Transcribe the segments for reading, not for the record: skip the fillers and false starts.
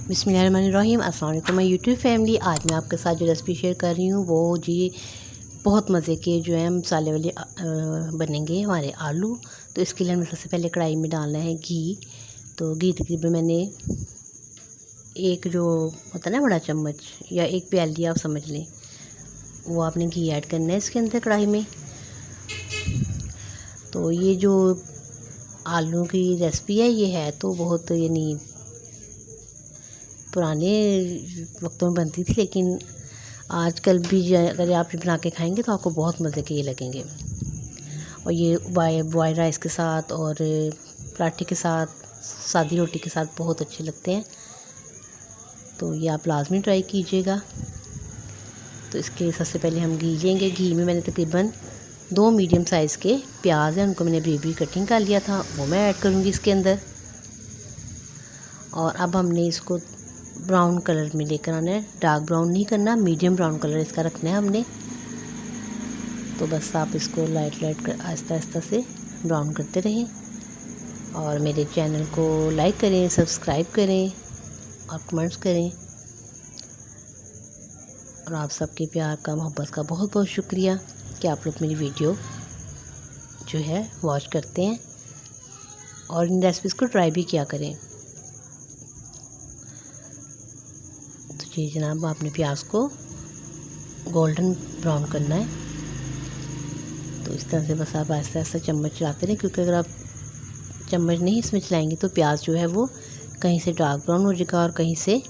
बिस्मिल्लाहिर्रहमानिर्रहीम। अस्सलाम वालेकुम माय यूट्यूब फैमिली। आज मैं आपके साथ जो रेसिपी शेयर कर रही हूँ वो जी बहुत मज़े के जो है मसाले वाले बनेंगे हमारे आलू। तो इसके लिए हमें सबसे पहले कढ़ाई में डालना है घी। तो घी तकरीबन मैंने एक जो होता है ना बड़ा चम्मच या एक प्याली आप समझ लें, वो आपने घी ऐड करना है इसके अंदर कढ़ाई में। तो ये जो आलू की रेसिपी है ये है तो बहुत यानी पुराने वक्तों में बनती थी, लेकिन आजकल भी अगर आप बना के खाएंगे तो आपको बहुत मज़े के ये लगेंगे। और ये बॉयल राइस के साथ और पराठे के साथ, सादी रोटी के साथ बहुत अच्छे लगते हैं। तो ये आप लाजमी ट्राई कीजिएगा। तो इसके लिए सबसे पहले हम घी लेंगे। घी में मैंने तकरीबन 2 मीडियम साइज़ के प्याज हैं, उनको मैंने बेबी कटिंग कर लिया था, वो मैं ऐड करूँगी इसके अंदर। और अब हमने इसको ब्राउन कलर में लेकर आना है। डार्क ब्राउन नहीं करना, मीडियम ब्राउन कलर इसका रखना है हमने। तो बस आप इसको लाइट कर आहिस्ता आहिस्ता से ब्राउन करते रहें और मेरे चैनल को लाइक करें, सब्सक्राइब करें और कमेंट्स करें। और आप सबके प्यार का, मोहब्बत का बहुत बहुत शुक्रिया कि आप लोग मेरी वीडियो जो है वॉच करते हैं और इन रेसिपीज़ को ट्राई भी किया करें। तो जी जनाब, आपने प्याज को गोल्डन ब्राउन करना है। तो इस तरह से बस आप आहिस्ता आहिस्ता चम्मच चलाते रहें, क्योंकि अगर आप चम्मच नहीं इसमें चलाएंगे तो प्याज जो है वो कहीं से डार्क ब्राउन हो जाएगा और कहीं से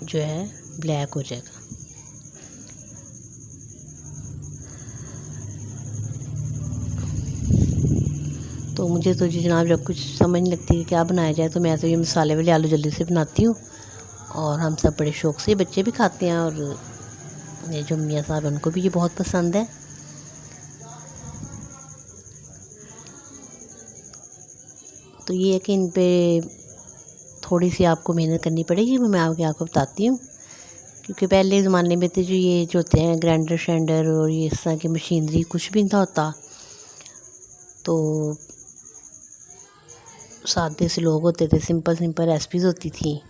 जो है ब्लैक हो जाएगा। तो मुझे तो जी जनाब जब कुछ समझ नहीं लगती कि क्या बनाया जाए तो मैं तो ये मसाले वाले आलू जल्दी से बनाती हूँ और हम सब बड़े शौक़ से, बच्चे भी खाते हैं और मेरे जो मियाँ साहब हैं उनको भी ये बहुत पसंद है। तो ये है कि इन पे थोड़ी सी आपको मेहनत करनी पड़ेगी, वो मैं आपको बताती हूँ। क्योंकि पहले ज़माने में तो जो ये जो होते हैं ग्राइंडर शेंडर और ये इस तरह की मशीनरी कुछ भी नहीं था होता। तो सादे से लोग होते थे, सिंपल रेसिपीज़ होती थी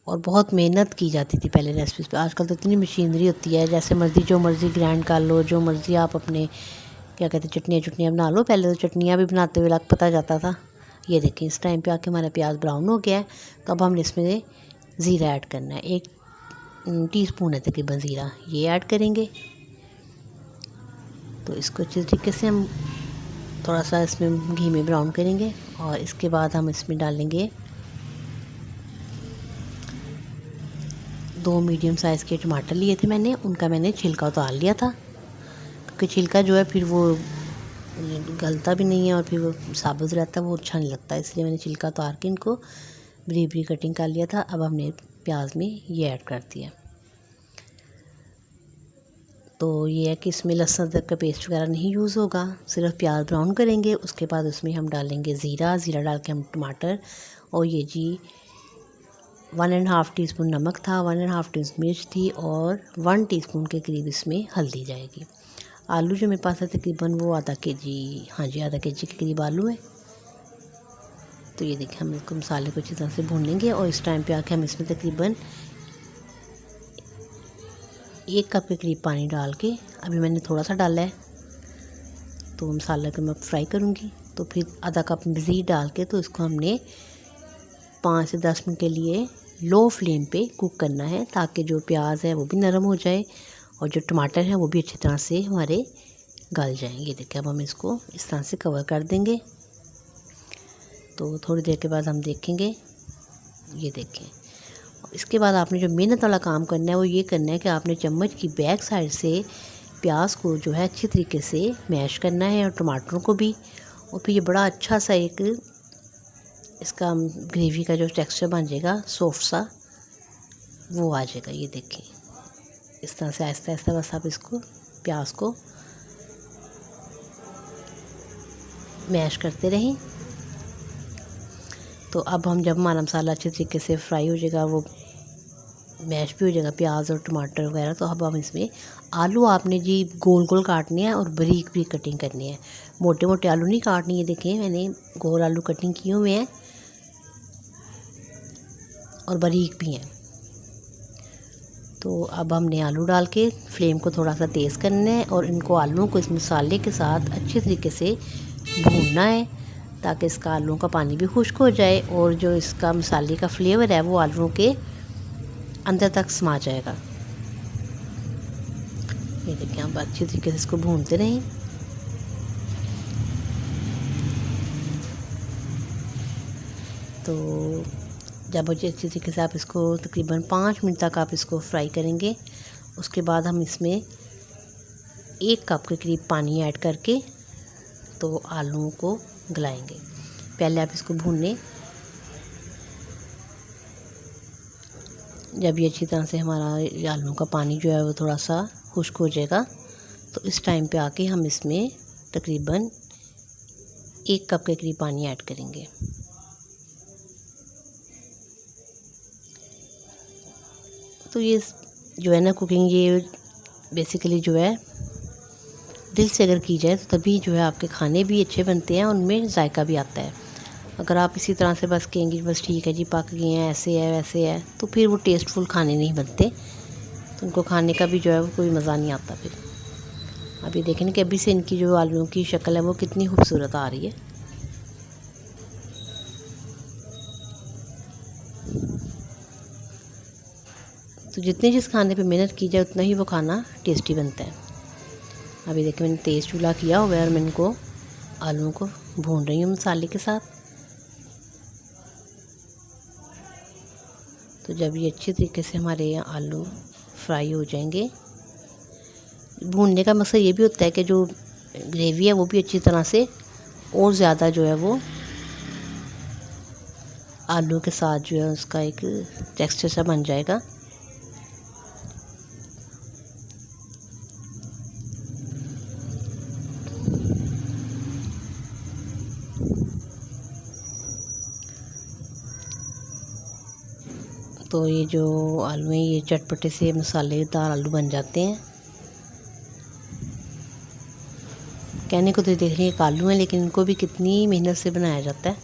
और बहुत मेहनत की जाती थी पहले रेसिपीज़ पे। आजकल तो इतनी मशीनरी होती है, जैसे मर्ज़ी जो मर्ज़ी ग्राइंड कर लो, जो मर्ज़ी आप अपने क्या कहते हैं चटनियाँ बना लो। पहले तो चटनियाँ भी बनाते हुए पता जाता था। ये देखिए इस टाइम पे आके हमारा प्याज ब्राउन हो गया है। तो अब हमने इसमें ज़ीरा ऐड करना है। 1 टीस्पून है तकरीबन ज़ीरा, ये ऐड करेंगे। तो इसको अच्छे तरीके से हम थोड़ा सा इसमें घी में ब्राउन करेंगे और इसके बाद हम इसमें डालेंगे 2 मीडियम साइज़ के टमाटर लिए थे मैंने, उनका मैंने छिलका उतार लिया था। क्योंकि छिलका जो है फिर वो गलता भी नहीं है और फिर वो साबुत रहता है, वो अच्छा नहीं लगता, इसलिए मैंने छिलका उतार के इनको बारीक बारीक कटिंग कर लिया था। अब हमने प्याज में ये ऐड कर दिया। तो ये है कि इसमें लहसुन अदरक का पेस्ट वगैरह नहीं यूज़ होगा, सिर्फ प्याज ब्राउन करेंगे। उसके बाद उसमें हम डालेंगे ज़ीरा डाल के हम टमाटर, और ये जी 1.5 टीस्पून नमक था, 1.5 टीस्पून मिर्च थी और 1 टीस्पून के करीब इसमें हल्दी जाएगी। आलू जो मेरे पास है तकरीबन वो आधा केजी, हाँ जी आधा केजी के करीब आलू है। तो ये देखिए हम इसको मसाले को अच्छी तरह से भून लेंगे और इस टाइम पे आके हम इसमें तकरीबन 1 कप के करीब पानी डाल के, अभी मैंने थोड़ा सा डाला है तो मसाला को मैं फ्राई करूँगी। तो फिर आधा कप मज़ीद डाल के तो इसको हमने 5 से 10 मिनट के लिए लो फ्लेम पे कुक करना है, ताकि जो प्याज है वो भी नरम हो जाए और जो टमाटर हैं वो भी अच्छी तरह से हमारे गल जाएंगे। देखिए अब हम इसको इस तरह से कवर कर देंगे। तो थोड़ी देर के बाद हम देखेंगे, ये देखें। इसके बाद आपने जो मेहनत वाला काम करना है वो ये करना है कि आपने चम्मच की बैक साइड से प्याज को जो है अच्छी तरीके से मैश करना है और टमाटरों को भी। और फिर ये बड़ा अच्छा सा एक इसका ग्रेवी का जो टेक्सचर बन जाएगा, सॉफ्ट सा वो आ जाएगा। ये देखें इस तरह से आहिस्ता आहिस्ता बस आप इसको प्याज को मैश करते रहें। तो अब हम जब हमारा मसाला अच्छे तरीके से फ्राई हो जाएगा, वो मैश भी हो जाएगा प्याज और टमाटर वगैरह, तो अब हम इसमें आलू आपने जी गोल गोल काटने हैं और बारीक बारीक कटिंग करनी है। मोटे मोटे आलू नहीं काटनी है। देखें मैंने गोल आलू कटिंग किए हुए हैं और बारीक भी हैं। तो अब हमने आलू डाल के फ्लेम को थोड़ा सा तेज़ करना है और इनको आलूओं को इस मसाले के साथ अच्छे तरीके से भूनना है, ताकि इसका आलूओं का पानी भी खुश्क हो जाए और जो इसका मसाले का फ्लेवर है वो आलूओं के अंदर तक समा जाएगा। ये देखिए, आप अच्छे तरीके से इसको भूनते रहें। तो जब अच्छी तरीके से आप इसको तकरीबन 5 मिनट तक आप इसको फ्राई करेंगे, उसके बाद हम इसमें 1 कप के करीब पानी ऐड करके तो आलूओं को गलाएंगे। पहले आप इसको भूनें। जब ये अच्छी तरह से हमारा आलू का पानी जो है वो थोड़ा सा खुश्क हो जाएगा, तो इस टाइम पे आके हम इसमें तकरीबन 1 कप के करीब पानी ऐड करेंगे। तो ये जो है ना कुकिंग, ये बेसिकली जो है दिल से अगर की जाए तो तभी जो है आपके खाने भी अच्छे बनते हैं, उनमें जायका भी आता है। अगर आप इसी तरह से बस कहेंगे बस ठीक है जी पक गए हैं, ऐसे है वैसे है, तो फिर वो टेस्टफुल खाने नहीं बनते, तो उनको खाने का भी जो है वो कोई मज़ा नहीं आता फिर। अभी देखें ना कि अभी से इनकी जो आलूओं की शक्ल है वो कितनी खूबसूरत आ रही है। तो जितनी जिस खाने पे मेहनत की जाए उतना ही वो खाना टेस्टी बनता है। अभी देखिए, मैंने तेज़ चूल्हा किया हुआ है और मैं इनको आलूओं को भून रही हूँ मसाले के साथ। तो जब ये अच्छे तरीके से हमारे आलू फ्राई हो जाएंगे, भूनने का मकसद ये भी होता है कि जो ग्रेवी है वो भी अच्छी तरह से और ज़्यादा जो है वो आलू के साथ जो है उसका एक टेक्सचर सा बन जाएगा। तो ये जो आलू हैं ये चटपटे से मसालेदार आलू बन जाते हैं। कहने को तो देख रही एक आलू है, लेकिन इनको भी कितनी मेहनत से बनाया जाता है।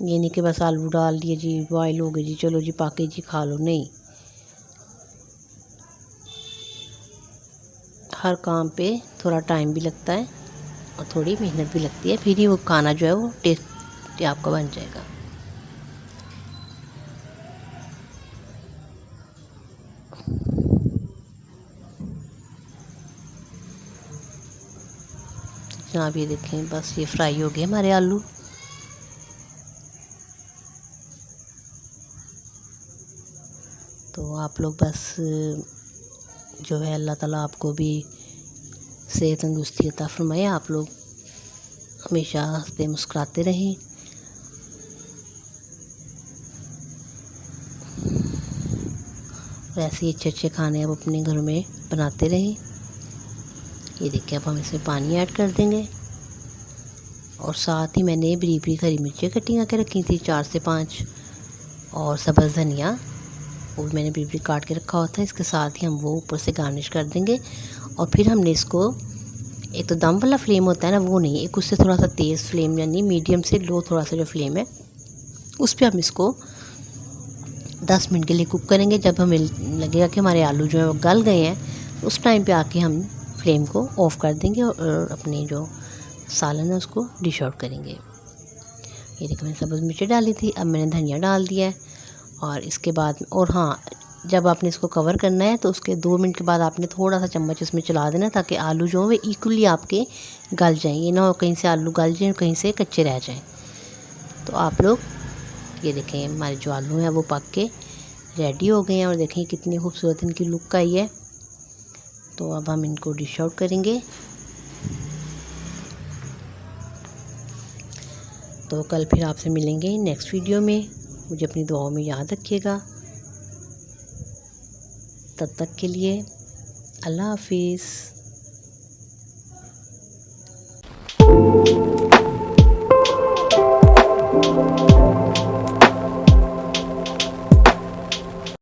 ये नहीं कि बस आलू डाल दिए जी, बॉयल हो गए जी, चलो जी पाके जी खा लो, नहीं। हर काम पे थोड़ा टाइम भी लगता है और थोड़ी मेहनत भी लगती है, फिर ही वो खाना जो है वो टेस्ट आपका बन जाएगा। आप ये देखें, बस ये फ्राई हो गए हमारे आलू। तो आप लोग बस जो है अल्लाह ताला आपको भी सेहत तंदुरुस्ती अता फरमाए, आप लोग हमेशा हंसते मुस्कुराते रहें। और ऐसे ही अच्छे अच्छे खाने आप अपने घरों में बनाते रहें। ये देखिए, अब हम इसमें पानी ऐड कर देंगे और साथ ही मैंने बरीक बरीक हरी मिर्चें कटी करके रखी थी 4 से 5, और सब्ज़ धनिया वो मैंने बरीक बरीक काट के रखा हुआ था। इसके साथ ही हम वो ऊपर से गार्निश कर देंगे। और फिर हमने इसको, एक तो दम वाला फ्लेम होता है ना वो नहीं, एक उससे थोड़ा सा तेज़ फ्लेम यानी मीडियम से लो थोड़ा सा जो फ्लेम है उस पर हम इसको 10 मिनट के लिए कुक करेंगे। जब हमें लगेगा कि हमारे आलू जो है वो गल गए हैं, उस टाइम पे आके हम फ्लेम को ऑफ़ कर देंगे और अपनी जो सालन है उसको डिश आउट करेंगे। ये देखो, मैंने सब्ज़ मिर्ची डाली थी, अब मैंने धनिया डाल दिया है। और इसके बाद, और हाँ, जब आपने इसको कवर करना है तो उसके 2 मिनट के बाद आपने थोड़ा सा चम्मच इसमें चला देना, ताकि आलू जो है वो इक्वली आपके गल जाएँ। ये ना हो कहीं से आलू गल जाएँ और कहीं से कच्चे रह जाएँ। तो आप लोग ये देखें, हमारे जो आलू हैं वो पक के रेडी हो गए हैं और देखें कितनी खूबसूरत इनकी लुक आई है। तो अब हम इनको डिश आउट करेंगे। तो कल फिर आपसे मिलेंगे नेक्स्ट वीडियो में। मुझे अपनी दुआओं में याद रखिएगा। तब तक के लिए अल्लाह हाफिज़।